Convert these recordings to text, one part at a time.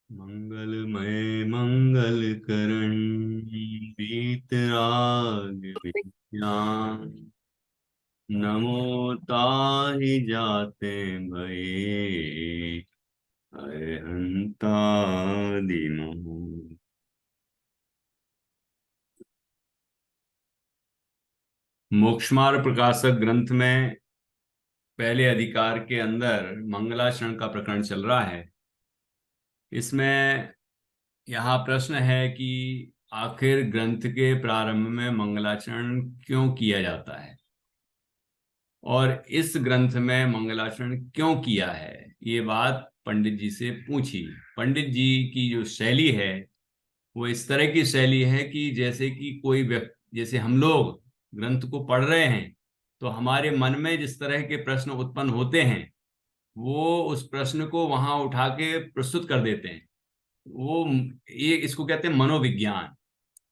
मंगलमय मंगल करण वीतराग विज्ञान नमो ताहि जाते भये अरहंतादिमो। मोक्षमार्ग प्रकाशक ग्रंथ में पहले अधिकार के अंदर मंगलाचरण का प्रकरण चल रहा है। इसमें यहाँ प्रश्न है कि आखिर ग्रंथ के प्रारंभ में मंगलाचरण क्यों किया जाता है और इस ग्रंथ में मंगलाचरण क्यों किया है। ये बात पंडित जी से पूछी। पंडित जी की जो शैली है वो इस तरह की शैली है कि जैसे कि कोई व्यक्ति, जैसे हम लोग ग्रंथ को पढ़ रहे हैं तो हमारे मन में जिस तरह के प्रश्न उत्पन्न होते हैं वो उस प्रश्न को वहां उठा के प्रस्तुत कर देते हैं। वो ये इसको कहते हैं मनोविज्ञान।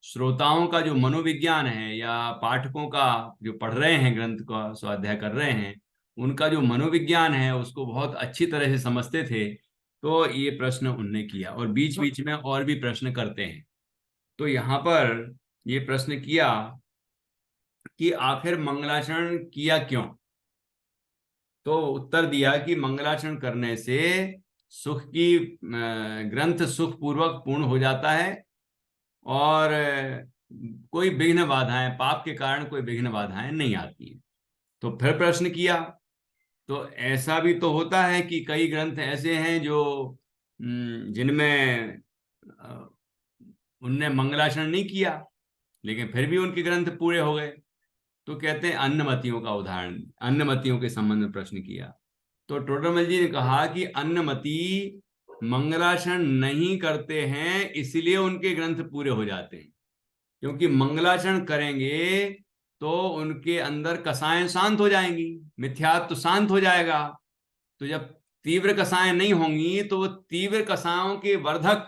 श्रोताओं का जो मनोविज्ञान है या पाठकों का जो पढ़ रहे हैं ग्रंथ का स्वाध्याय कर रहे हैं उनका जो मनोविज्ञान है उसको बहुत अच्छी तरह से समझते थे। तो ये प्रश्न उनने किया और बीच बीच में और भी प्रश्न करते हैं। तो यहाँ पर ये प्रश्न किया कि आखिर मंगलाचरण किया क्यों। तो उत्तर दिया कि मंगलाचरण करने से सुख की ग्रंथ सुख पूर्वक पूर्ण हो जाता है और कोई विघ्न बाधाएं, पाप के कारण कोई विघ्न बाधाएं नहीं आती हैं। तो फिर प्रश्न किया तो ऐसा भी तो होता है कि कई ग्रंथ ऐसे हैं जो जिनमें अ, उनने मंगलाचरण नहीं किया लेकिन फिर भी उनके ग्रंथ पूरे हो गए। तो कहते हैं अन्नमतियों का उदाहरण, अन्नमतियों के संबंध में प्रश्न किया। तो टोडरमल जी ने कहा कि अन्नमति मंगलाचरण नहीं करते हैं इसलिए उनके ग्रंथ पूरे हो जाते हैं। क्योंकि मंगलाचरण करेंगे तो उनके अंदर कसाएं शांत हो जाएंगी, मिथ्यात्व शांत हो जाएगा। तो जब तीव्र कसाएं नहीं होंगी तो वो तीव्र कसाओं के वर्धक,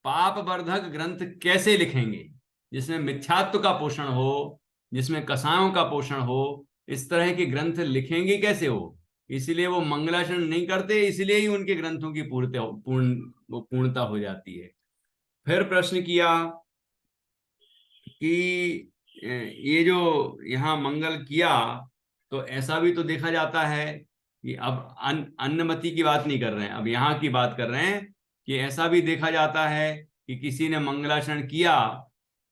पाप वर्धक ग्रंथ कैसे लिखेंगे जिसमें मिथ्यात्व का पोषण हो, जिसमें कसायों का पोषण हो। इस तरह के ग्रंथ लिखेंगे कैसे हो। इसलिए वो मंगलाचरण नहीं करते, इसलिए ही उनके ग्रंथों की पूर्णता हो जाती है। फिर प्रश्न किया कि ये जो यहाँ मंगल किया तो ऐसा भी तो देखा जाता है कि अब अन्नमति की बात नहीं कर रहे हैं, अब यहाँ की बात कर रहे हैं कि ऐसा भी देखा जाता है कि किसी ने मंगलाचरण किया,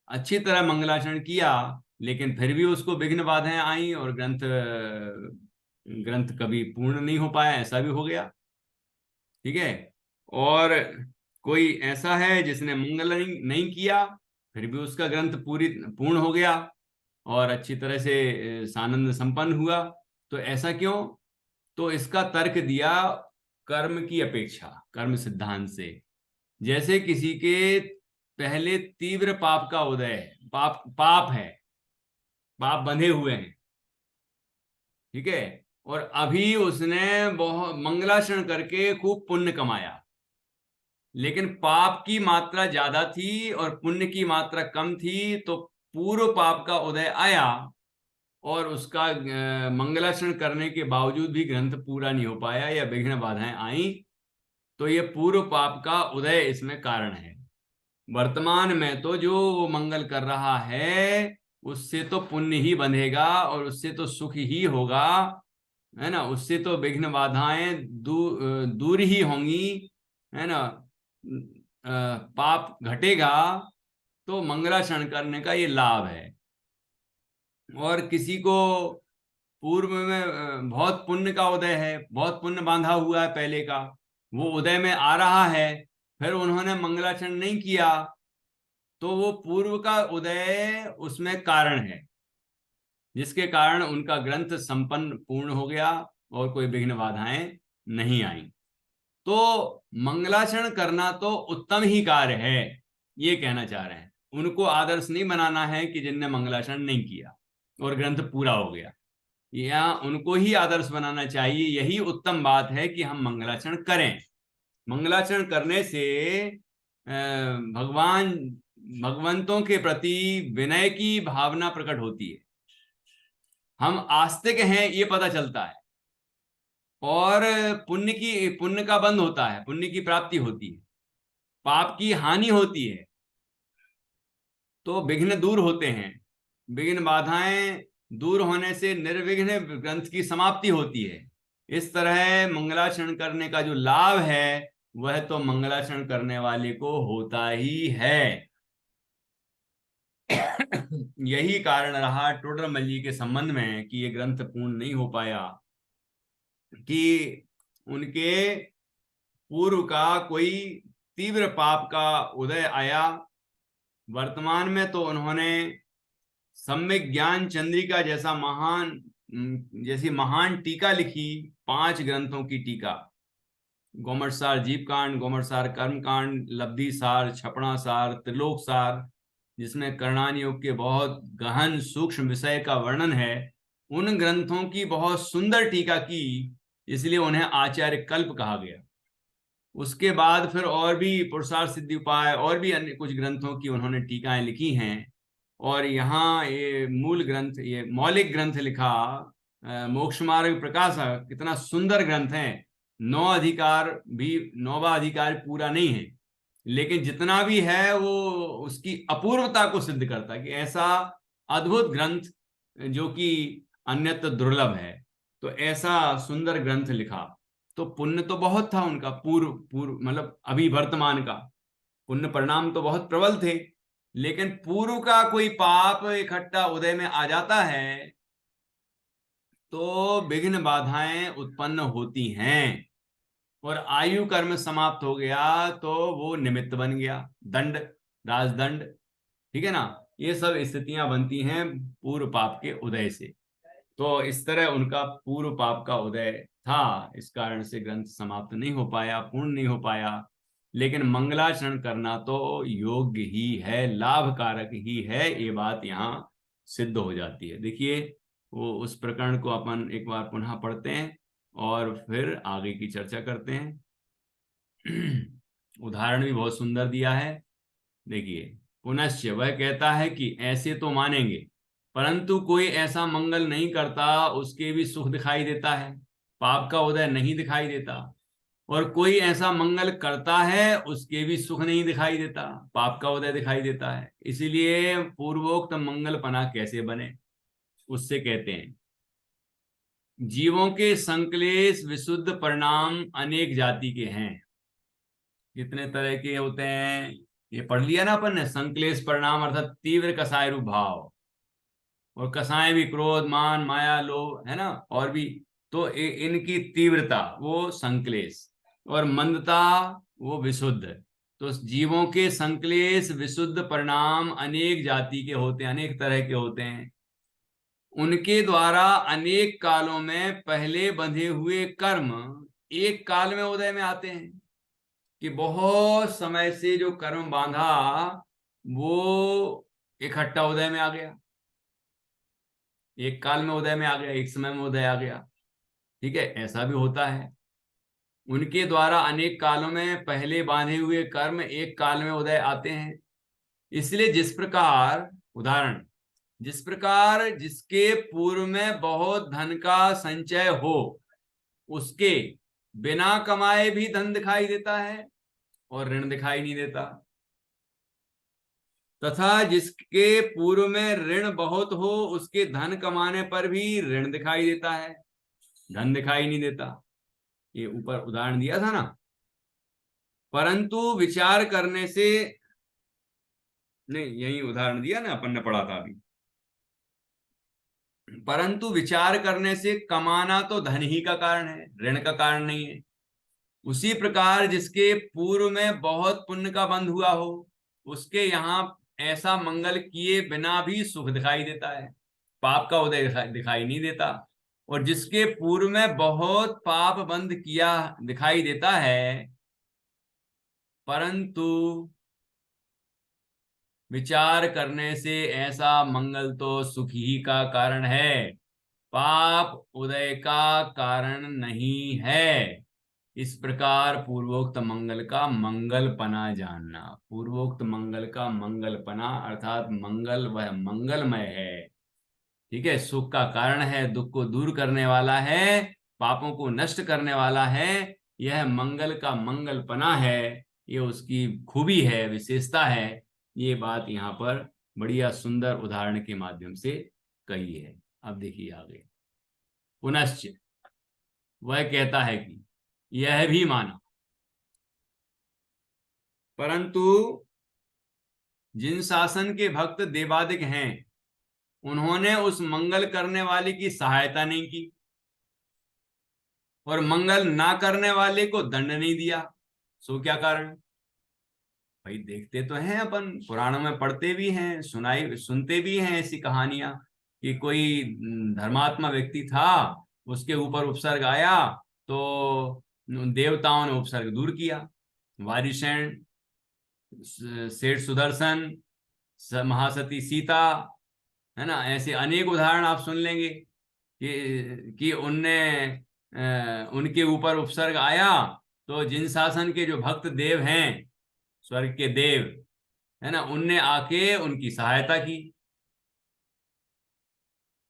अच्छी तरह मंगलाचरण किया, लेकिन फिर भी उसको विघ्न बाधाएं आई और ग्रंथ ग्रंथ कभी पूर्ण नहीं हो पाया, ऐसा भी हो गया। ठीक है। और कोई ऐसा है जिसने मंगल नहीं किया फिर भी उसका ग्रंथ पूरी पूर्ण हो गया और अच्छी तरह से सानंद संपन्न हुआ। तो ऐसा क्यों। तो इसका तर्क दिया कर्म की अपेक्षा, कर्म सिद्धांत से। जैसे किसी के पहले तीव्र पाप का उदय है, पाप पाप है, पाप बंधे हुए हैं। ठीक है। और अभी उसने बहुत मंगलाचरण करके खूब पुण्य कमाया, लेकिन पाप की मात्रा ज्यादा थी और पुण्य की मात्रा कम थी। तो पूर्व पाप का उदय आया और उसका मंगलाचरण करने के बावजूद भी ग्रंथ पूरा नहीं हो पाया या विघ्न बाधाएं आई। तो ये पूर्व पाप का उदय इसमें कारण है। वर्तमान में तो जो वो मंगल कर रहा है उससे तो पुण्य ही बंधेगा और उससे तो सुख ही होगा, है ना। उससे तो विघ्न बाधाएं दूर ही होंगी, है ना। पाप घटेगा। तो मंगलाचरण करने का ये लाभ है। और किसी को पूर्व में बहुत पुण्य का उदय है, बहुत पुण्य बांधा हुआ है पहले का, वो उदय में आ रहा है, फिर उन्होंने मंगलाचरण नहीं किया तो वो पूर्व का उदय उसमें कारण है जिसके कारण उनका ग्रंथ संपन्न पूर्ण हो गया और कोई विघ्न बाधाएं नहीं आई। तो मंगलाचरण करना तो उत्तम ही कार्य है, ये कहना चाह रहे हैं। उनको आदर्श नहीं बनाना है कि जिनने मंगलाचरण नहीं किया और ग्रंथ पूरा हो गया, या उनको ही आदर्श बनाना चाहिए। यही उत्तम बात है कि हम मंगलाचरण करें। मंगलाचरण करने से भगवान भगवंतों के प्रति विनय की भावना प्रकट होती है, हम आस्तिक हैं ये पता चलता है। और पुण्य का बंध होता है, पुण्य की प्राप्ति होती है। पाप की हानि होती है तो विघ्न दूर होते हैं। विघ्न बाधाएं दूर होने से निर्विघ्न ग्रंथ की समाप्ति होती है। इस तरह मंगलाचरण करने का जो लाभ है वह तो मंगलाचरण करने वाले को होता ही है। यही कारण रहा टोडरमल जी के संबंध में कि ये ग्रंथ पूर्ण नहीं हो पाया, कि उनके पूर्व का कोई तीव्र पाप का उदय आया। वर्तमान में तो उन्होंने सम्यक ज्ञान चंद्रिका जैसी महान टीका लिखी, 5 ग्रंथों की टीका। गोमटसार जीव कांड, गोमटसार कर्म कांड, लब्धि सार, छपड़ा सार, त्रिलोक सार, जिसमें कर्णान योग के बहुत गहन सूक्ष्म विषय का वर्णन है। उन ग्रंथों की बहुत सुंदर टीका की, इसलिए उन्हें आचार्य कल्प कहा गया। उसके बाद फिर और भी पुरुषार्थ सिद्धि उपाय और भी अन्य कुछ ग्रंथों की उन्होंने टीकाएं लिखी हैं। और यहाँ ये मूल ग्रंथ, ये मौलिक ग्रंथ लिखा मोक्ष मार्ग प्रकाशक, कितना सुंदर ग्रंथ है। 9 अधिकार भी, 9वां अधिकार पूरा नहीं है, लेकिन जितना भी है वो उसकी अपूर्वता को सिद्ध करता है कि ऐसा अद्भुत ग्रंथ जो कि अन्यत्र दुर्लभ है। तो ऐसा सुंदर ग्रंथ लिखा। तो पुण्य तो बहुत था उनका, पूर्व पूर्व मतलब अभी वर्तमान का पुण्य परिणाम तो बहुत प्रबल थे, लेकिन पूर्व का कोई पाप इकट्ठा उदय में आ जाता है तो विघ्न बाधाएं उत्पन्न होती हैं। और आयु कर्म समाप्त हो गया तो वो निमित्त बन गया, दंड, राजदंड, ठीक है ना। ये सब स्थितियां बनती हैं पूर्व पाप के उदय से। तो इस तरह उनका पूर्व पाप का उदय था, इस कारण से ग्रंथ समाप्त नहीं हो पाया, पूर्ण नहीं हो पाया। लेकिन मंगलाचरण करना तो योग्य ही है, लाभकारक ही है, ये बात यहाँ सिद्ध हो जाती है। देखिए वो उस प्रकरण को अपन एक बार पुनः पढ़ते हैं और फिर आगे की चर्चा करते हैं। उदाहरण भी बहुत सुंदर दिया है। देखिए, पुनश्च वह कहता है कि ऐसे तो मानेंगे, परंतु कोई ऐसा मंगल नहीं करता उसके भी सुख दिखाई देता है, पाप का उदय नहीं दिखाई देता। और कोई ऐसा मंगल करता है उसके भी सुख नहीं दिखाई देता, पाप का उदय दिखाई देता है। इसीलिए पूर्वोक्त मंगलपना कैसे बने, उससे कहते हैं जीवों के संक्लेश विशुद्ध परिणाम अनेक जाति के हैं। कितने तरह के होते हैं ये पढ़ लिया ना अपन ने। संक्लेश परिणाम अर्थात तीव्र कसाय रूप भाव, और कसाय भी क्रोध, मान, माया, लोभ, है ना, और भी। तो इनकी तीव्रता वो संक्लेश, और मंदता वो विशुद्ध। तो जीवों के संक्लेश विशुद्ध परिणाम अनेक जाति के होते हैं, अनेक तरह के होते हैं। उनके द्वारा अनेक कालों में पहले बंधे हुए कर्म एक काल में उदय में आते हैं। कि बहुत समय से जो कर्म बांधा वो इकट्ठा उदय में आ गया, एक काल में उदय में आ गया, एक समय में उदय आ गया। ठीक है, ऐसा भी होता है। उनके द्वारा अनेक कालों में पहले बांधे हुए कर्म एक काल में उदय आते हैं। इसलिए जिस प्रकार, उदाहरण, जिस प्रकार जिसके पूर्व में बहुत धन का संचय हो उसके बिना कमाए भी धन दिखाई देता है और ऋण दिखाई नहीं देता। तथा जिसके पूर्व में ऋण बहुत हो उसके धन कमाने पर भी ऋण दिखाई देता है, धन दिखाई नहीं देता। ये ऊपर उदाहरण दिया था ना। परंतु विचार करने से, नहीं यही उदाहरण दिया ना अपन ने, पढ़ा था अभी। परंतु विचार करने से कमाना तो धन ही का कारण है, ऋण का कारण नहीं है। उसी प्रकार जिसके पूर्व में बहुत पुण्य का बंध हुआ हो उसके यहाँ ऐसा मंगल किए बिना भी सुख दिखाई देता है, पाप का उदय दिखाई नहीं देता। और जिसके पूर्व में बहुत पाप बंध किया दिखाई देता है, परंतु विचार करने से ऐसा मंगल तो सुख ही का कारण है, पाप उदय का कारण नहीं है। इस प्रकार पूर्वोक्त मंगल का मंगलपना जानना। पूर्वोक्त मंगल का मंगलपना अर्थात मंगल वह मंगलमय है, ठीक है, सुख का कारण है, दुख को दूर करने वाला है, पापों को नष्ट करने वाला है। यह मंगल का मंगलपना है। ये उसकी खूबी है, विशेषता है। ये बात यहाँ पर बढ़िया सुंदर उदाहरण के माध्यम से कही है। अब देखिए आगे, पुनश्च वह कहता है कि यह भी माना, परंतु जिन शासन के भक्त देवादिक हैं उन्होंने उस मंगल करने वाले की सहायता नहीं की और मंगल ना करने वाले को दंड नहीं दिया, सो क्या कारण? भाई देखते तो हैं, अपन पुराणों में पढ़ते भी हैं, सुनाई सुनते भी हैं ऐसी कहानियां कि कोई धर्मात्मा व्यक्ति था, उसके ऊपर उपसर्ग आया तो देवताओं ने उपसर्ग दूर किया। वारिशैन, सेठ सुदर्शन, महासती सीता, है ना, ऐसे अनेक उदाहरण आप सुन लेंगे कि उनने उनके ऊपर उपसर्ग आया तो जिन शासन के जो भक्त देव हैं, स्वर्ग के देव, है ना, उनने आके उनकी सहायता की।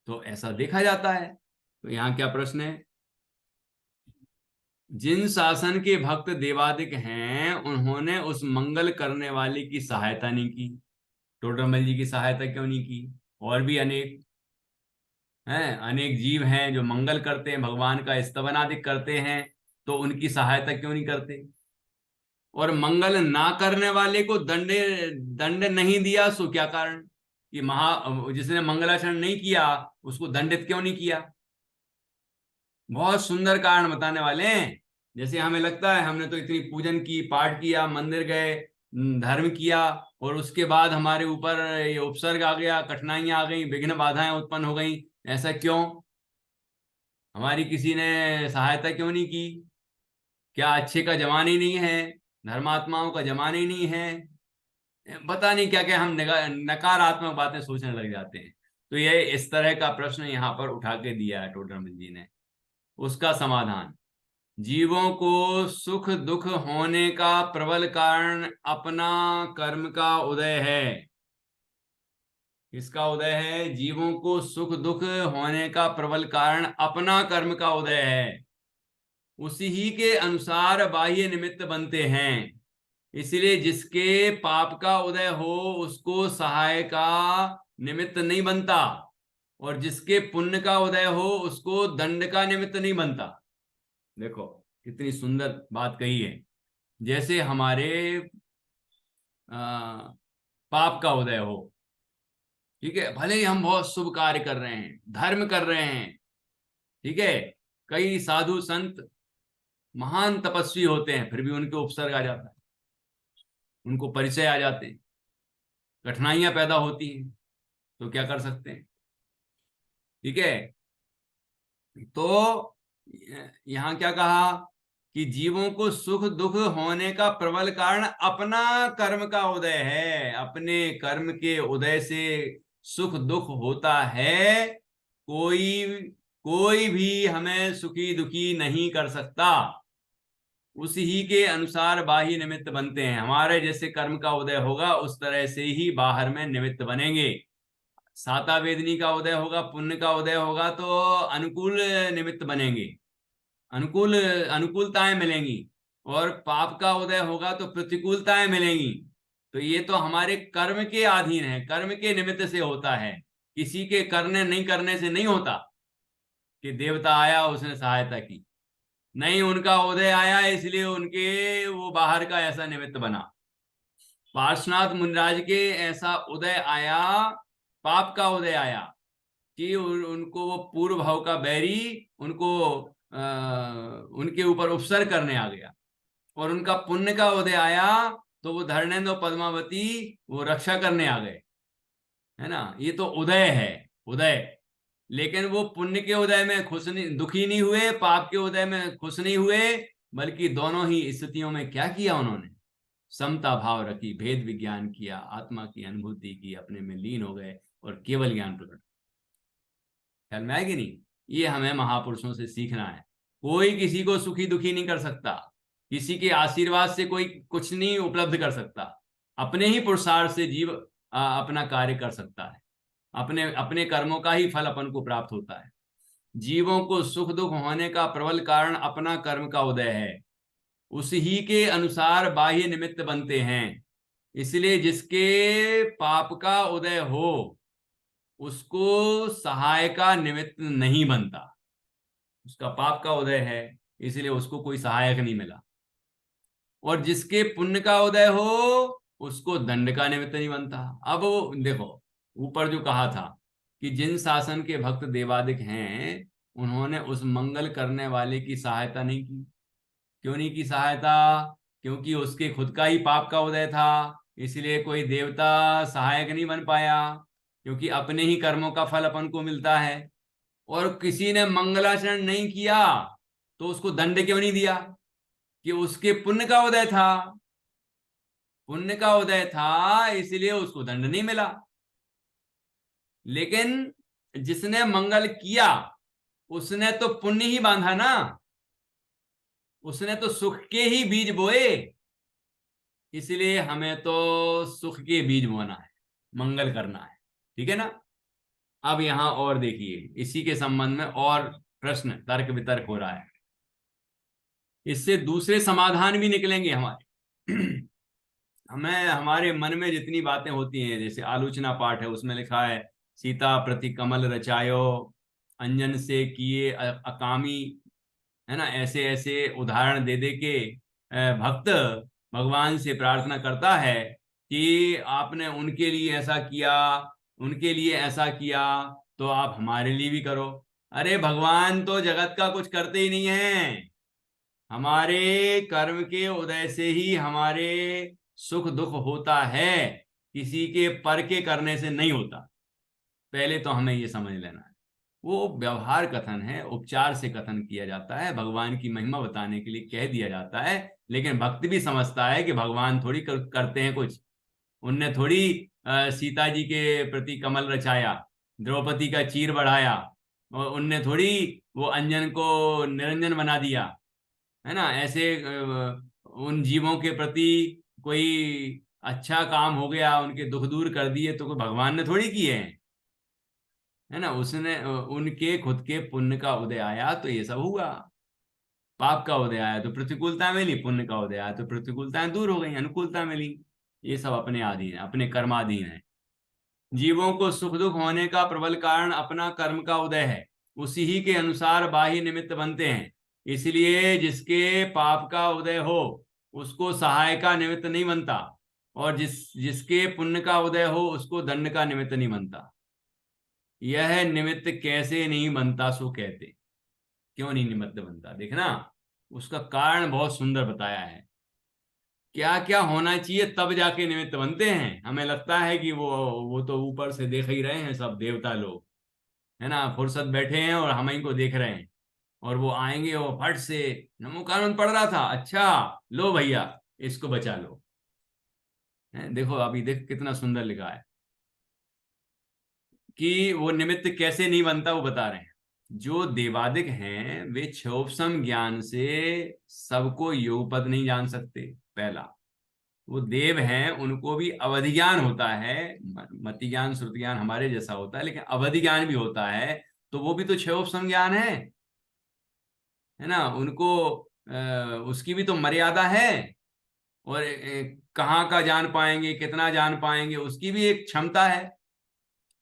तो ऐसा देखा जाता है। तो यहाँ क्या प्रश्न है? जिन शासन के भक्त देवादिक हैं उन्होंने उस मंगल करने वाले की सहायता नहीं की। टोडरमल जी की सहायता क्यों नहीं की? और भी अनेक हैं, अनेक जीव हैं जो मंगल करते हैं, भगवान का स्तवन आदि करते हैं, तो उनकी सहायता क्यों नहीं करते? और मंगल ना करने वाले को दंड नहीं दिया, सो क्या कारण? कि जिसने मंगलाचरण नहीं किया उसको दंडित क्यों नहीं किया? बहुत सुंदर कारण बताने वाले हैं। जैसे हमें लगता है हमने तो इतनी पूजन की, पाठ किया, मंदिर गए, धर्म किया, और उसके बाद हमारे ऊपर ये उपसर्ग आ गया, कठिनाइयां आ गई, विघ्न बाधाएं उत्पन्न हो गई। ऐसा क्यों? हमारी किसी ने सहायता क्यों नहीं की? क्या अच्छे का जमाना ही नहीं है? धर्मात्माओं का जमाना ही नहीं है? पता नहीं क्या क्या हम नकारात्मक बातें सोचने लग जाते हैं। तो ये इस तरह का प्रश्न यहाँ पर उठा के दिया है टोडरमल जी ने। उसका समाधान, जीवों को सुख दुख होने का प्रबल कारण अपना कर्म का उदय है। किसका उदय है? जीवों को सुख दुख होने का प्रबल कारण अपना कर्म का उदय है। उसी ही के अनुसार बाह्य निमित्त बनते हैं। इसलिए जिसके पाप का उदय हो उसको सहाय का निमित्त नहीं बनता, और जिसके पुण्य का उदय हो उसको दंड का निमित्त नहीं बनता। देखो कितनी सुंदर बात कही है। जैसे हमारे पाप का उदय हो, ठीक है, भले ही हम बहुत शुभ कार्य कर रहे हैं, धर्म कर रहे हैं, ठीक है, कई साधु संत महान तपस्वी होते हैं, फिर भी उनके उपसर्ग आ जाता है, उनको परिचय आ जाते हैं, कठिनाइयां पैदा होती हैं, तो क्या कर सकते हैं? ठीक है। तो यहाँ क्या कहा कि जीवों को सुख दुख होने का प्रबल कारण अपना कर्म का उदय है। अपने कर्म के उदय से सुख दुख होता है। कोई कोई भी हमें सुखी दुखी नहीं कर सकता। उसी ही के अनुसार बाह्य निमित्त बनते हैं। हमारे जैसे कर्म का उदय होगा उस तरह से ही बाहर में निमित्त बनेंगे। साता वेदनी का उदय होगा, पुण्य का उदय होगा, तो अनुकूल निमित्त बनेंगे, अनुकूल अनुकूलताएं मिलेंगी। और पाप का उदय होगा तो प्रतिकूलताएं मिलेंगी। तो ये तो हमारे कर्म के अधीन है, कर्म के निमित्त से होता है। किसी के करने नहीं करने से नहीं होता कि देवता आया उसने सहायता की। नहीं, उनका उदय आया इसलिए उनके वो बाहर का ऐसा निमित्त बना। पार्श्वनाथ मुनिराज के ऐसा उदय आया, पाप का उदय आया, कि उनको वो पूर्व भाव का बैरी उनको उनके ऊपर उपसर्ग करने आ गया। और उनका पुण्य का उदय आया तो वो धर्मेंद्र और पद्मावती वो रक्षा करने आ गए, है ना। ये तो उदय है, उदय। लेकिन वो पुण्य के उदय में खुश नहीं, दुखी नहीं हुए, पाप के उदय में खुश नहीं हुए, बल्कि दोनों ही स्थितियों में क्या किया उन्होंने? समता भाव रखी, भेद विज्ञान किया, आत्मा की अनुभूति की, अपने में लीन हो गए और केवल ज्ञान प्रकट। ख्याल में आएगी नहीं? ये हमें महापुरुषों से सीखना है। कोई किसी को सुखी दुखी नहीं कर सकता, किसी के आशीर्वाद से कोई कुछ नहीं उपलब्ध कर सकता। अपने ही पुरुषार्थ से जीव अपना कार्य कर सकता है। अपने अपने कर्मों का ही फल अपन को प्राप्त होता है। जीवों को सुख दुख होने का प्रबल कारण अपना कर्म का उदय है। उसी के अनुसार बाह्य निमित्त बनते हैं। इसलिए जिसके पाप का उदय हो उसको सहाय का निमित्त नहीं बनता। उसका पाप का उदय है इसलिए उसको कोई सहायक नहीं मिला। और जिसके पुण्य का उदय हो उसको दंड का निमित्त नहीं बनता। अब वो देखो, ऊपर जो कहा था कि जिन शासन के भक्त देवादिक हैं उन्होंने उस मंगल करने वाले की सहायता नहीं की। क्यों नहीं की सहायता? क्योंकि उसके खुद का ही पाप का उदय था, इसलिए कोई देवता सहायक नहीं बन पाया। क्योंकि अपने ही कर्मों का फल अपन को मिलता है। और किसी ने मंगलाचरण नहीं किया तो उसको दंड क्यों नहीं दिया? कि उसके पुण्य का उदय था। पुण्य का उदय था इसलिए उसको दंड नहीं मिला। लेकिन जिसने मंगल किया उसने तो पुण्य ही बांधा ना। उसने तो सुख के ही बीज बोए। इसलिए हमें तो सुख के बीज बोना है, मंगल करना है। ठीक है ना? अब यहां और देखिए, इसी के संबंध में और प्रश्न तर्क वितर्क हो रहा है। इससे दूसरे समाधान भी निकलेंगे हमारे। हमें हमारे मन में जितनी बातें होती हैं, जैसे आलोचना पाठ है उसमें लिखा है सीता प्रति कमल रचायो, अंजन से किए अकामी, है ना, ऐसे ऐसे उदाहरण दे दे के भक्त भगवान से प्रार्थना करता है कि आपने उनके लिए ऐसा किया, उनके लिए ऐसा किया, तो आप हमारे लिए भी करो। अरे भगवान तो जगत का कुछ करते ही नहीं है। हमारे कर्म के उदय से ही हमारे सुख दुख होता है, किसी के पर के करने से नहीं होता। पहले तो हमें ये समझ लेना है। वो व्यवहार कथन है, उपचार से कथन किया जाता है, भगवान की महिमा बताने के लिए कह दिया जाता है। लेकिन भक्त भी समझता है कि भगवान थोड़ी करते हैं कुछ। उनने थोड़ी सीता जी के प्रति कमल रचाया, द्रौपदी का चीर बढ़ाया, और उनने थोड़ी वो अंजन को निरंजन बना दिया, है ना। ऐसे उन जीवों के प्रति कोई अच्छा काम हो गया, उनके दुख दूर कर दिए, तो कोई भगवान ने थोड़ी किए हैं, है ना। उसने उनके खुद के पुण्य का उदय आया तो ये सब हुआ। पाप का उदय आया तो प्रतिकूलता मिली, पुण्य का उदय आया तो प्रतिकूलताएं दूर हो गई, अनुकूलता मिली। ये सब अपने अधीन है, अपने कर्माधीन है। जीवों को सुख दुख होने का प्रबल कारण अपना कर्म का उदय है। उसी ही के अनुसार बाह्य निमित्त बनते हैं। इसलिए जिसके पाप का उदय हो उसको सहाय का निमित्त नहीं बनता, और जिसके पुण्य का उदय हो उसको दंड का निमित्त नहीं बनता। यह निमित्त कैसे नहीं बनता सो कहते। क्यों नहीं निमित्त बनता, देखना। उसका कारण बहुत सुंदर बताया है। क्या क्या होना चाहिए तब जाके निमित्त बनते हैं। हमें लगता है कि वो तो ऊपर से देख ही रहे हैं सब देवता लोग, है ना, फुर्सत बैठे हैं और हम ही को देख रहे हैं। और वो आएंगे और फट से नमो कानून पढ़ रहा था, अच्छा लो भैया इसको बचा लो। देखो अभी देख कितना सुंदर लिखा है कि वो निमित्त कैसे नहीं बनता, वो बता रहे हैं। जो देवादिक हैं वे क्षोभसम ज्ञान से सबको योगपद नहीं जान सकते। पहला, वो देव हैं, उनको भी अवधि ज्ञान होता है। मति ज्ञान श्रुति ज्ञान हमारे जैसा होता है, लेकिन अवधि ज्ञान भी होता है। तो वो भी तो क्षोभसम ज्ञान है ना। उनको उसकी भी तो मर्यादा है। और कहाँ का जान पाएंगे, कितना जान पाएंगे, उसकी भी एक क्षमता है।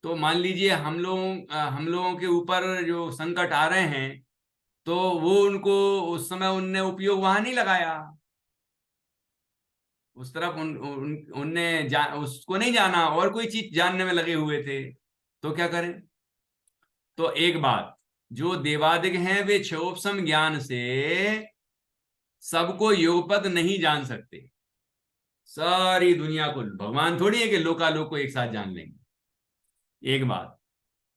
तो मान लीजिए हम लोगों के ऊपर जो संकट आ रहे हैं, तो वो उनको उस समय उनने उपयोग वहां नहीं लगाया। उस तरफ उनने उसको नहीं जाना, और कोई चीज जानने में लगे हुए थे। तो क्या करें? तो एक बात, जो देवादिक हैं वे क्षोभसम ज्ञान से सबको योगपद नहीं जान सकते। सारी दुनिया को भगवान थोड़ी है कि लोकालोक को एक साथ जान लेंगे। एक बात,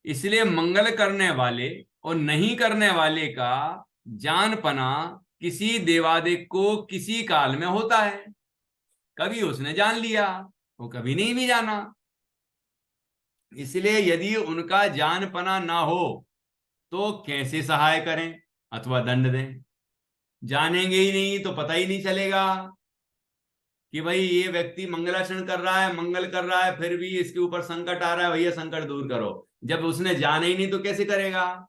इसलिए मंगल करने वाले और नहीं करने वाले का जानपना किसी देवादिक को किसी काल में होता है। कभी उसने जान लिया, वो कभी नहीं भी जाना। इसलिए यदि उनका जानपना ना हो तो कैसे सहाय करें अथवा दंड दें? जानेंगे ही नहीं तो पता ही नहीं चलेगा कि भाई ये व्यक्ति मंगलाचरण कर रहा है, मंगल कर रहा है, फिर भी इसके ऊपर संकट आ रहा है, भैया संकट दूर करो। जब उसने जाना ही नहीं तो कैसे करेगा?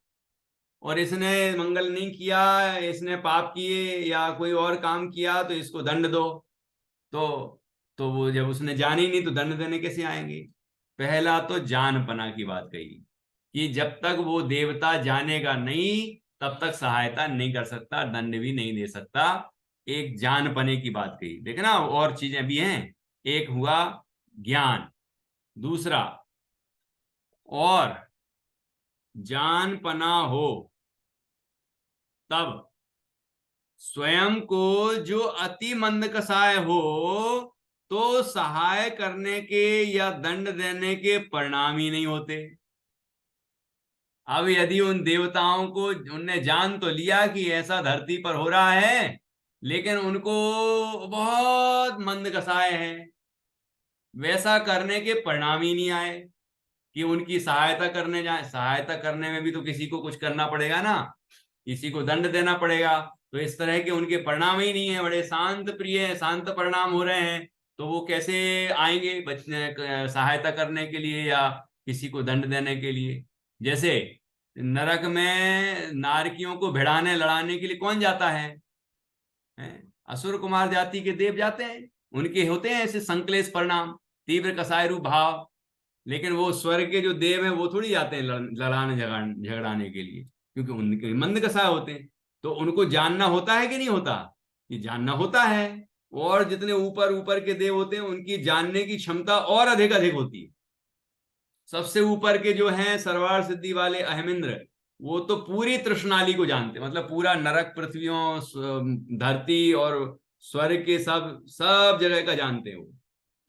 और इसने मंगल नहीं किया, इसने पाप किए या कोई और काम किया तो इसको दंड दो। तो तो वो जब उसने जानी नहीं तो दंड देने कैसे आएंगे? पहला तो जानपना की बात कही कि जब तक वो देवता जानेगा नहीं तब तक सहायता नहीं कर सकता, दंड भी नहीं दे सकता। एक जानपने की बात कही, देखना और चीजें भी हैं। एक हुआ ज्ञान, दूसरा और जानपना हो तब स्वयं को जो अति मंद कसाय हो तो सहाय करने के या दंड देने के परिणाम ही नहीं होते। अब यदि उन देवताओं को उनने जान तो लिया कि ऐसा धरती पर हो रहा है, लेकिन उनको बहुत मंद कसाय है, वैसा करने के परिणाम ही नहीं आए कि उनकी सहायता करने जाए। सहायता करने में भी तो किसी को कुछ करना पड़ेगा ना, किसी को दंड देना पड़ेगा। तो इस तरह के उनके परिणाम ही नहीं है, बड़े शांत प्रिय शांत परिणाम हो रहे हैं, तो वो कैसे आएंगे बचने सहायता करने के लिए या किसी को दंड देने के लिए? जैसे नरक में नारकियों को भिड़ाने लड़ाने के लिए कौन जाता है? असुर कुमार जाति के देव जाते हैं, उनके होते हैं ऐसे संक्लेश परिणाम, तीव्र कसाय रूप भाव। लेकिन वो स्वर्ग के जो देव हैं वो थोड़ी जाते हैं लड़ाने झगड़ाने के लिए, क्योंकि उनके मंद कसाय होते हैं। तो उनको जानना होता है कि नहीं होता? ये जानना होता है। और जितने ऊपर ऊपर के देव होते हैं उनकी जानने की क्षमता और अधिक अधिक होती है। सबसे ऊपर के जो हैं सर्वार सिद्धि वाले अहमिंद्र, वो तो पूरी तृष्णाली को जानते, मतलब पूरा नरक पृथ्वियों धरती और स्वर्ग के सब सब जगह का जानते हैं वो।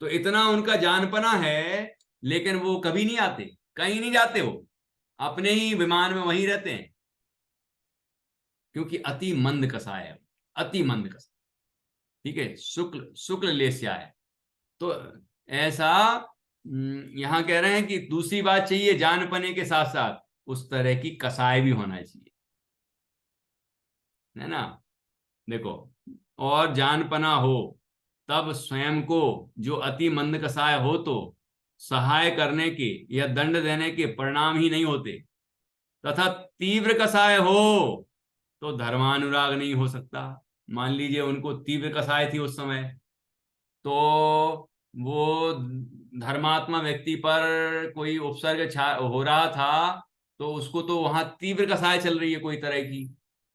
तो इतना उनका जानपना है, लेकिन वो कभी नहीं आते, कहीं नहीं जाते, वो अपने ही विमान में वहीं रहते हैं, क्योंकि अति मंद कसाय है, अति मंद कसाय। ठीक है, शुक्ल शुक्ल लेस्या है। तो ऐसा यहां कह रहे हैं कि दूसरी बात चाहिए जानपने के साथ साथ उस तरह की कसाय भी होना चाहिए, है ना? देखो, और जानपना हो तब स्वयं को जो अति मंद कसाय हो तो सहाय करने के या दंड देने के परिणाम ही नहीं होते, तथा तीव्र कसाय हो तो धर्मानुराग नहीं हो सकता। मान लीजिए उनको तीव्र कसाय थी उस समय, तो वो धर्मात्मा व्यक्ति पर कोई उपसर्ग हो रहा था, तो उसको तो वहां तीव्र कसाय चल रही है कोई तरह की,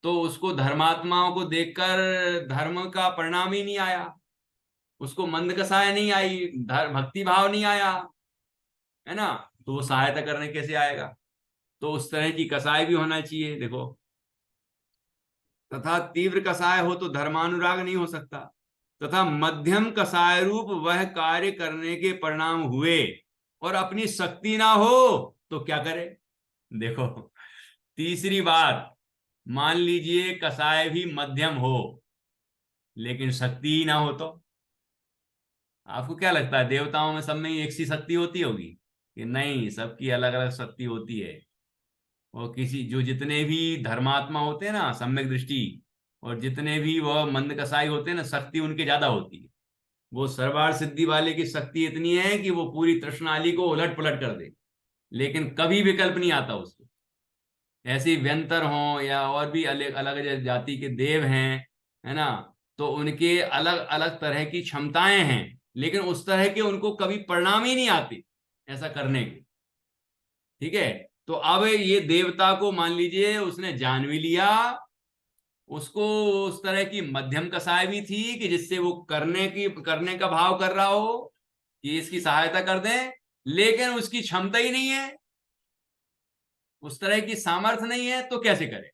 तो उसको धर्मात्माओं को देखकर धर्म का परिणाम ही नहीं आया, उसको मंद कसाय नहीं आई, भक्ति भाव नहीं आया, है ना? तो वो सहायता करने कैसे आएगा? तो उस तरह की कसाय भी होना चाहिए। देखो, तथा तीव्र कसाय हो तो धर्मानुराग नहीं हो सकता, तथा मध्यम कसाय रूप वह कार्य करने के परिणाम हुए और अपनी शक्ति ना हो तो क्या करे? देखो, तीसरी बात, मान लीजिए कसाय भी मध्यम हो लेकिन शक्ति ही ना हो तो आपको क्या लगता है, देवताओं में सब में एक सी शक्ति होती होगी कि नहीं? सबकी अलग अलग शक्ति होती है। और किसी जो जितने भी धर्मात्मा होते हैं ना सम्यक दृष्टि, और जितने भी वह मंद कसाई होते हैं ना, शक्ति उनके ज्यादा होती है। वो सर्वार सिद्धि वाले की शक्ति इतनी है कि वो पूरी तृष्णाली को उलट पलट कर दे, लेकिन कभी विकल्प नहीं आता उसको। ऐसे व्यंतर हों या और भी अलग अलग जाति के देव हैं, है ना, तो उनके अलग अलग तरह की क्षमताएं हैं, लेकिन उस तरह के उनको कभी परिणाम ही नहीं आते ऐसा करने के। ठीक है, तो अब ये देवता को मान लीजिए उसने जान भी लिया, उसको उस तरह की मध्यम कसाय भी थी कि जिससे वो करने का भाव कर रहा हो कि इसकी सहायता कर दें, लेकिन उसकी क्षमता ही नहीं है, उस तरह की सामर्थ्य नहीं है, तो कैसे करे?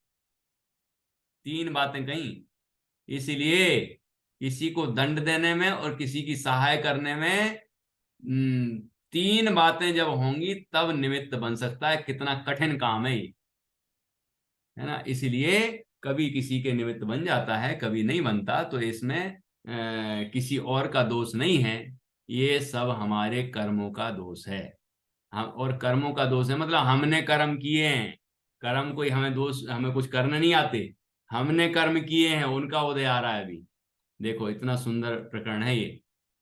तीन बातें कही। इसलिए किसी को दंड देने में और किसी की सहाय करने में तीन बातें जब होंगी तब निमित्त बन सकता है। कितना कठिन काम है ये, है ना? इसलिए कभी किसी के निमित्त बन जाता है, कभी नहीं बनता, तो इसमें किसी और का दोष नहीं है, ये सब हमारे कर्मों का दोष है। हम और कर्मों का दोष है मतलब हमने कर्म किए हैं। कर्म कोई हमें दोष, हमें कुछ करने नहीं आते, हमने कर्म किए हैं, उनका उदय आ रहा है अभी। देखो, इतना सुंदर प्रकरण है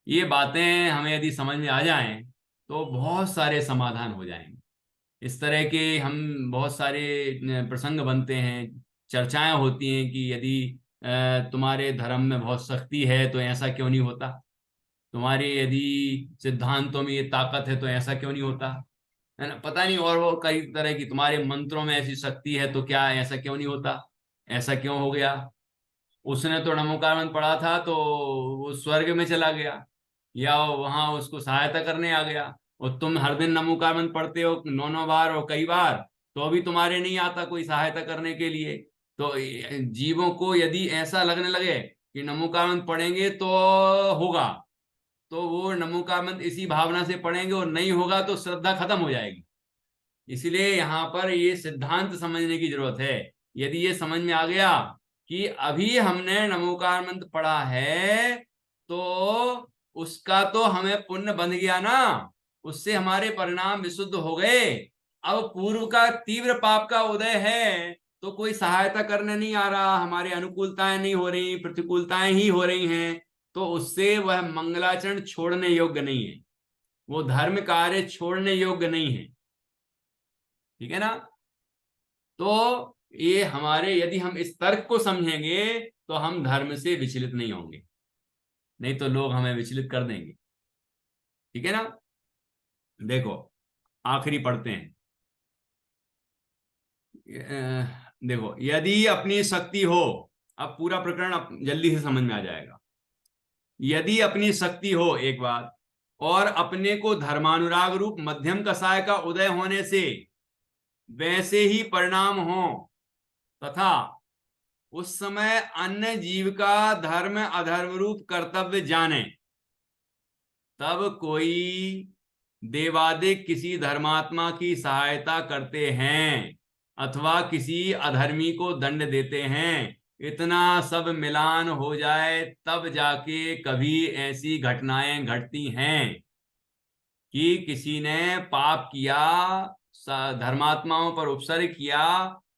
ये बातें हमें यदि समझ में आ जाएं तो बहुत सारे समाधान हो जाएंगे। इस तरह के हम बहुत सारे प्रसंग बनते हैं, चर्चाएं होती हैं कि यदि तुम्हारे धर्म में बहुत सख्ती है तो ऐसा क्यों नहीं होता, तुम्हारे यदि सिद्धांतों में ये ताकत है तो ऐसा क्यों नहीं होता, है ना। पता नहीं, और वो कई तरह की, तुम्हारे मंत्रों में ऐसी शक्ति है तो क्या ऐसा क्यों नहीं होता, ऐसा क्यों हो गया। उसने तो नमोकार मंत्र पढ़ा था तो वो स्वर्ग में चला गया, या वहां उसको सहायता करने आ गया। और तुम हर दिन नमोकार मंत्र पढ़ते हो 9 9 बार और कई बार, तो अभी तुम्हारे नहीं आता कोई सहायता करने के लिए। तो जीवों को यदि ऐसा लगने लगे कि नमोकार मंत्र पढ़ेंगे तो होगा, तो वो नमोकार मंत्र इसी भावना से पढ़ेंगे, और नहीं होगा तो श्रद्धा खत्म हो जाएगी। इसलिए यहाँ पर ये सिद्धांत समझने की जरूरत है। यदि ये समझ में आ गया कि अभी हमने नमोकार मंत्र पढ़ा है, तो उसका तो हमें पुण्य बंध गया ना, उससे हमारे परिणाम विशुद्ध हो गए। अब पूर्व का तीव्र पाप का उदय है, तो कोई सहायता करने नहीं आ रहा, हमारे अनुकूलताएं नहीं हो रही, प्रतिकूलताएं ही हो रही हैं, तो उससे वह मंगलाचरण छोड़ने योग्य नहीं है, वो धर्म कार्य छोड़ने योग्य नहीं है। ठीक है ना। तो ये हमारे, यदि हम इस तर्क को समझेंगे तो हम धर्म से विचलित नहीं होंगे, नहीं तो लोग हमें विचलित कर देंगे। ठीक है ना। देखो, आखिरी पढ़ते हैं। देखो, यदि अपनी शक्ति हो, अब पूरा प्रकरण जल्दी से समझ में आ जाएगा। यदि अपनी शक्ति हो, एक बात, और अपने को धर्मानुराग रूप मध्यम कसाय का उदय होने से वैसे ही परिणाम हो, तथा उस समय अन्य जीव का धर्म अधर्म रूप कर्तव्य जाने, तब कोई देवादिक किसी धर्मात्मा की सहायता करते हैं अथवा किसी अधर्मी को दंड देते हैं, इतना सब मिलान हो जाए तब जाके कभी ऐसी घटनाएं घटती हैं कि किसी ने पाप किया, धर्मात्माओं पर उपसर्ग किया,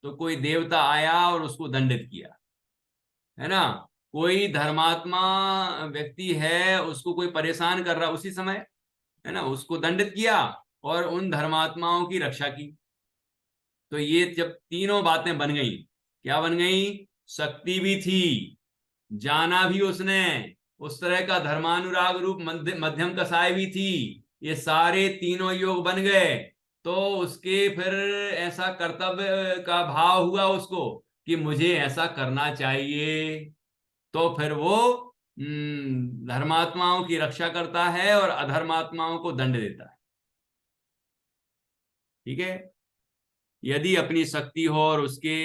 तो कोई देवता आया और उसको दंडित किया, है ना। कोई धर्मात्मा व्यक्ति है, उसको कोई परेशान कर रहा उसी समय, है ना, उसको दंडित किया और उन धर्मात्माओं की रक्षा की। तो ये जब तीनों बातें बन गई, क्या बन गई, शक्ति भी थी, जाना भी उसने, उस तरह का धर्मानुराग रूप मध्यम कसाय भी थी, ये सारे तीनों योग बन गए, तो उसके फिर ऐसा कर्तव्य का भाव हुआ उसको कि मुझे ऐसा करना चाहिए, तो फिर वो धर्मात्माओं की रक्षा करता है और अधर्मात्माओं को दंड देता है। ठीक है। यदि अपनी शक्ति हो और उसके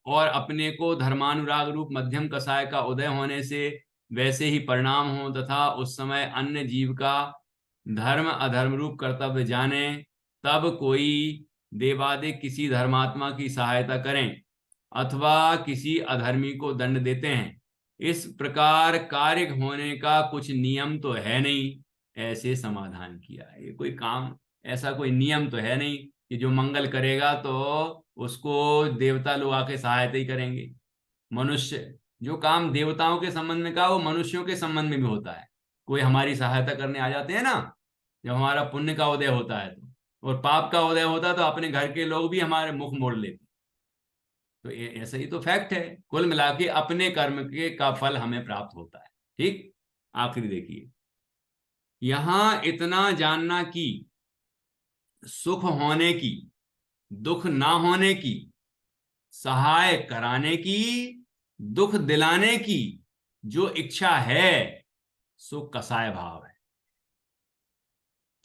और अपने को धर्मानुराग रूप मध्यम कसाय का उदय होने से वैसे ही परिणाम हो, तथा उस समय अन्य जीव का धर्म अधर्म रूप कर्तव्य जाने, तब कोई देवादिक किसी धर्मात्मा की सहायता करें अथवा किसी अधर्मी को दंड देते हैं, इस प्रकार कार्य होने का कुछ नियम तो है नहीं, ऐसे समाधान किया। ये कोई काम, ऐसा कोई नियम तो है नहीं कि जो मंगल करेगा तो उसको देवता लोग आके सहायता ही करेंगे। मनुष्य, जो काम देवताओं के संबंध में कहा वो मनुष्यों के संबंध में भी होता है। कोई हमारी सहायता करने आ जाते हैं ना, जब हमारा पुण्य का उदय होता है और पाप का उदय होता है तो अपने घर के लोग भी हमारे मुख मोड़ लेते। तो ये ऐसा ही तो फैक्ट है, कुल मिला के अपने कर्म के का फल हमें प्राप्त होता है। ठीक। आखिरी देखिए, यहां इतना जानना कि सुख होने की, दुख ना होने की, सहाय कराने की, दुख दिलाने की जो इच्छा है, सो कसाय भाव है,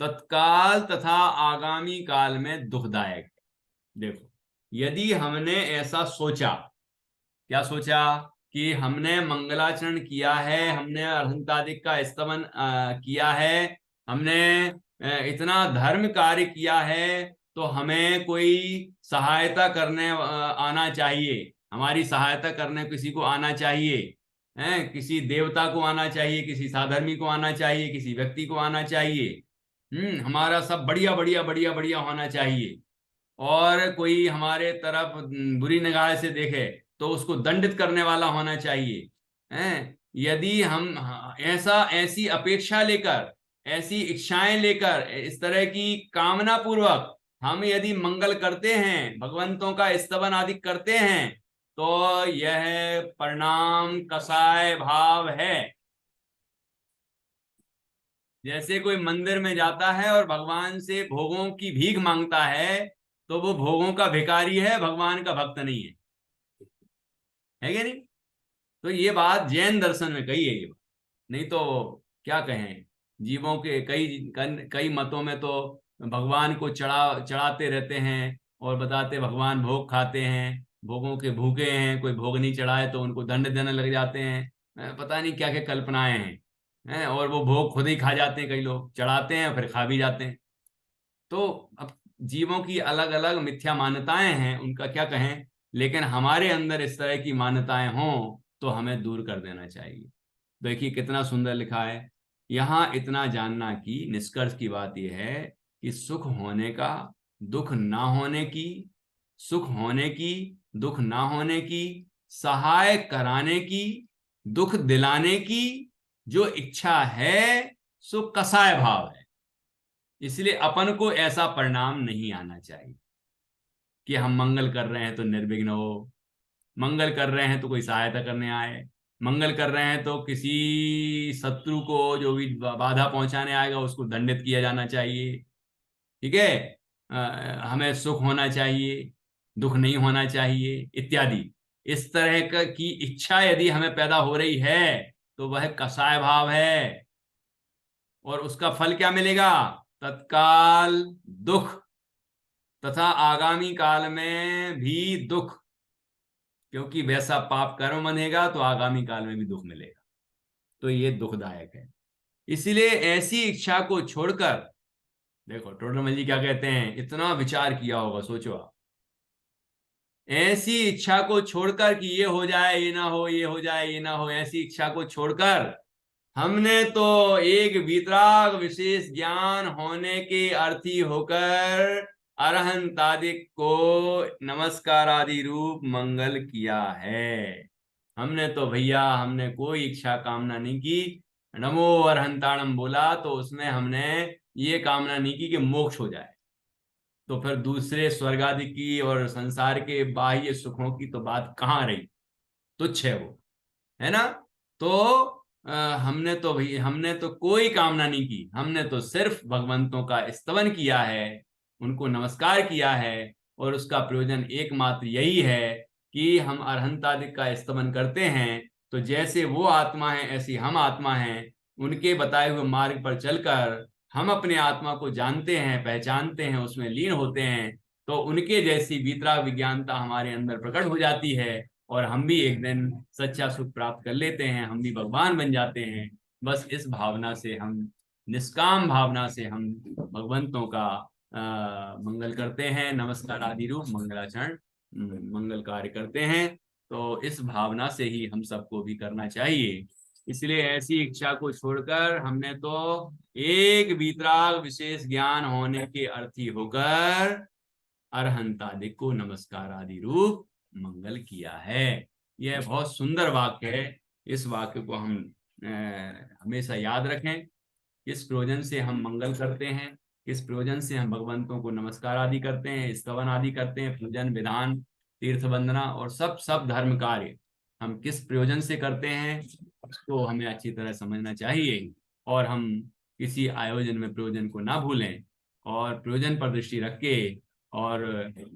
तत्काल तथा आगामी काल में दुखदायक है। देखो, यदि हमने ऐसा सोचा, क्या सोचा, कि हमने मंगलाचरण किया है, हमने अरहंतादिक का स्तवन किया है, हमने इतना धर्म कार्य किया है, तो हमें कोई सहायता करने आना चाहिए, हमारी सहायता करने किसी को आना चाहिए, है, किसी देवता को आना चाहिए, किसी साधर्मी को आना चाहिए, किसी व्यक्ति को आना चाहिए। हमारा सब बढ़िया बढ़िया बढ़िया बढ़िया होना चाहिए, और कोई हमारे तरफ बुरी निगाह से देखे तो उसको दंडित करने वाला होना चाहिए, हैं। यदि हम ऐसा ऐसी अपेक्षा लेकर, ऐसी इच्छाएं लेकर, इस तरह की कामना पूर्वक हम यदि मंगल करते हैं, भगवंतों का स्तवन आदि करते हैं, तो यह प्रणाम कसाय भाव है। जैसे कोई मंदिर में जाता है और भगवान से भोगों की भीख मांगता है, तो वो भोगों का भिखारी है, भगवान का भक्त नहीं है कि नहीं? तो ये बात जैन दर्शन में कही है ये बात, नहीं तो क्या कहें। जीवों के कई कई मतों में तो भगवान को चढ़ाते रहते हैं और बताते भगवान भोग खाते हैं, भोगों के भूखे हैं, कोई भोग नहीं चढ़ाए तो उनको दंड देने लग जाते हैं। पता नहीं क्या क्या कल्पनाएं हैं, और वो भोग खुद ही खा जाते हैं, कई लोग चढ़ाते हैं फिर खा भी जाते हैं। तो अब जीवों की अलग अलग मिथ्या मान्यताएं हैं, उनका क्या कहें। लेकिन हमारे अंदर इस तरह की मान्यताएं हों तो हमें दूर कर देना चाहिए। देखिए कितना सुंदर लिखा है यहाँ, इतना जानना कि निष्कर्ष की बात यह है कि सुख होने का, दुख ना होने की, सुख होने की, दुख ना होने की, सहाय कराने की, दुख दिलाने की जो इच्छा है, सो कसाय भाव है। इसलिए अपन को ऐसा परिणाम नहीं आना चाहिए कि हम मंगल कर रहे हैं तो निर्विघ्न हो, मंगल कर रहे हैं तो कोई सहायता करने आए, मंगल कर रहे हैं तो किसी शत्रु को जो भी बाधा पहुंचाने आएगा उसको दंडित किया जाना चाहिए। ठीक है। अ, हमें सुख होना चाहिए, दुख नहीं होना चाहिए इत्यादि। इस तरह की इच्छा यदि हमें पैदा हो रही है तो वह कसाय भाव है, और उसका फल क्या मिलेगा? तत्काल दुख, तथा आगामी काल में भी दुख, क्योंकि वैसा पाप कर्म बनेगा तो आगामी काल में भी दुख मिलेगा। तो ये दुखदायक है। इसीलिए ऐसी इच्छा को छोड़कर, देखो टोडरमल जी क्या कहते हैं, इतना विचार किया होगा, सोचो आप। ऐसी इच्छा को छोड़कर कि ये हो जाए ये ना हो, ये हो जाए ये ना हो, ऐसी इच्छा को छोड़कर हमने तो एक वीतराग विशेष ज्ञान होने के अर्थी होकर अरहंतादिक को नमस्कार आदि रूप मंगल किया है। हमने तो भैया, हमने कोई इच्छा कामना नहीं की। नमो अरहंताणम बोला तो उसमें हमने ये कामना नहीं की कि मोक्ष हो जाए, तो फिर दूसरे स्वर्ग आदि की और संसार के बाह्य सुखों की तो बात कहाँ रही, तुच्छ है वो, है ना? तो हमने तो भाई, हमने तो कोई कामना नहीं की, हमने तो सिर्फ भगवंतों का स्तवन किया है, उनको नमस्कार किया है। और उसका प्रयोजन एकमात्र यही है कि हम अरहंतादिक का स्तवन करते हैं तो जैसे वो आत्मा है ऐसी हम आत्मा हैं, उनके बताए हुए मार्ग पर चलकर हम अपने आत्मा को जानते हैं, पहचानते हैं, उसमें लीन होते हैं, तो उनके जैसी वीतराग विज्ञानता हमारे अंदर प्रकट हो जाती है और हम भी एक दिन सच्चा सुख प्राप्त कर लेते हैं, हम भी भगवान बन जाते हैं। बस इस भावना से हम, निष्काम भावना से हम भगवंतों का मंगल करते हैं, नमस्कार आदि रूप मंगलाचरण, मंगल कार्य करते हैं। तो इस भावना से ही हम सबको भी करना चाहिए। इसलिए ऐसी इच्छा को छोड़कर हमने तो एक वीतराग विशेष ज्ञान होने के अर्थी होकर अरहंतादिक को नमस्कार आदि रूप मंगल किया है। यह बहुत सुंदर वाक्य है। इस वाक्य को हम हमेशा याद रखें। किस प्रयोजन से हम मंगल करते हैं, किस प्रयोजन से हम भगवंतों को नमस्कार आदि करते हैं, स्तवन आदि करते हैं, पूजन विधान, तीर्थ वंदना और सब सब धर्म कार्य हम किस प्रयोजन से करते हैं, उसको हमें अच्छी तरह समझना चाहिए। और हम किसी आयोजन में प्रयोजन को ना भूलें और प्रयोजन पर दृष्टि रख के और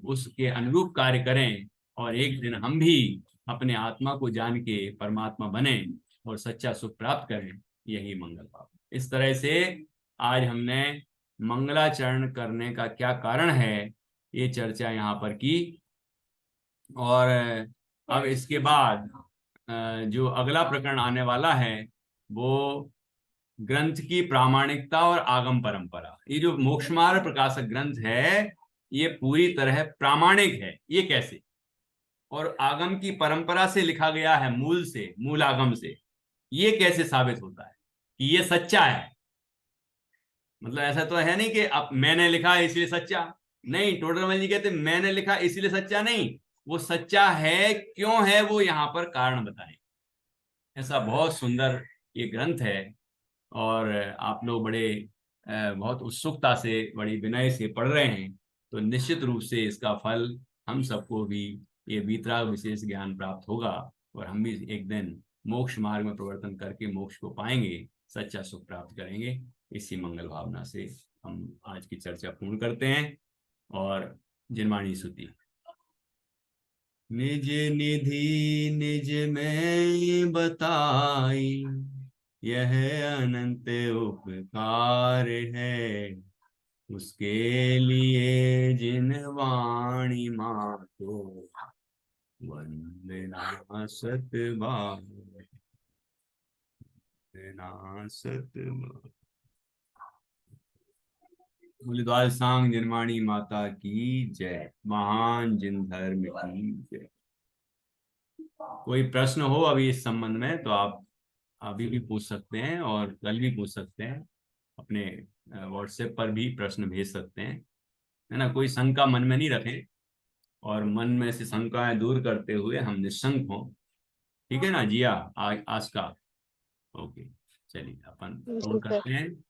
उसके अनुरूप कार्य करें, और एक दिन हम भी अपने आत्मा को जान के परमात्मा बने और सच्चा सुख प्राप्त करें। यही मंगल भाव। इस तरह से आज हमने मंगलाचरण करने का क्या कारण है ये चर्चा यहाँ पर की। और अब इसके बाद जो अगला प्रकरण आने वाला है वो ग्रंथ की प्रामाणिकता और आगम परंपरा। ये जो मोक्षमार्ग प्रकाशक ग्रंथ है ये पूरी तरह प्रामाणिक है, ये कैसे, और आगम की परंपरा से लिखा गया है, मूल से, मूल आगम से, ये कैसे साबित होता है कि ये सच्चा है। मतलब ऐसा तो है नहीं कि अब मैंने लिखा है इसलिए सच्चा, नहीं। टोडरमल जी कहते मैंने लिखा इसलिए सच्चा नहीं, वो सच्चा है क्यों है वो यहाँ पर कारण बताएं। ऐसा बहुत सुंदर ये ग्रंथ है, और आप लोग बड़े बहुत उत्सुकता से, बड़ी विनय से पढ़ रहे हैं। तो निश्चित रूप से इसका फल हम सबको भी, ये वीतराग विशेष ज्ञान प्राप्त होगा और हम भी एक दिन मोक्ष मार्ग में प्रवर्तन करके मोक्ष को पाएंगे, सच्चा सुख प्राप्त करेंगे। इसी मंगल भावना से हम आज की चर्चा पूर्ण करते हैं। और जिनवाणी स्तुति। निज निधि निज में बताई, यह अनंत उपकार है, उसके लिए जिन वाणी मातो वंदना सत बार, वंदना सत बार। मूलद्वार सांग जिनवाणी माता की जय, महान जिन धर्म की जय। कोई प्रश्न हो अभी इस संबंध में तो आप अभी भी पूछ सकते हैं और कल भी पूछ सकते हैं। अपने व्हाट्सएप पर भी प्रश्न भेज सकते हैं, है ना। कोई शंका मन में नहीं रखें और मन में से शंकाएं दूर करते हुए हम निशंक हों। ठीक है ना जिया, आज का। ओके, चलिए अपन फोन जी सर। करते हैं।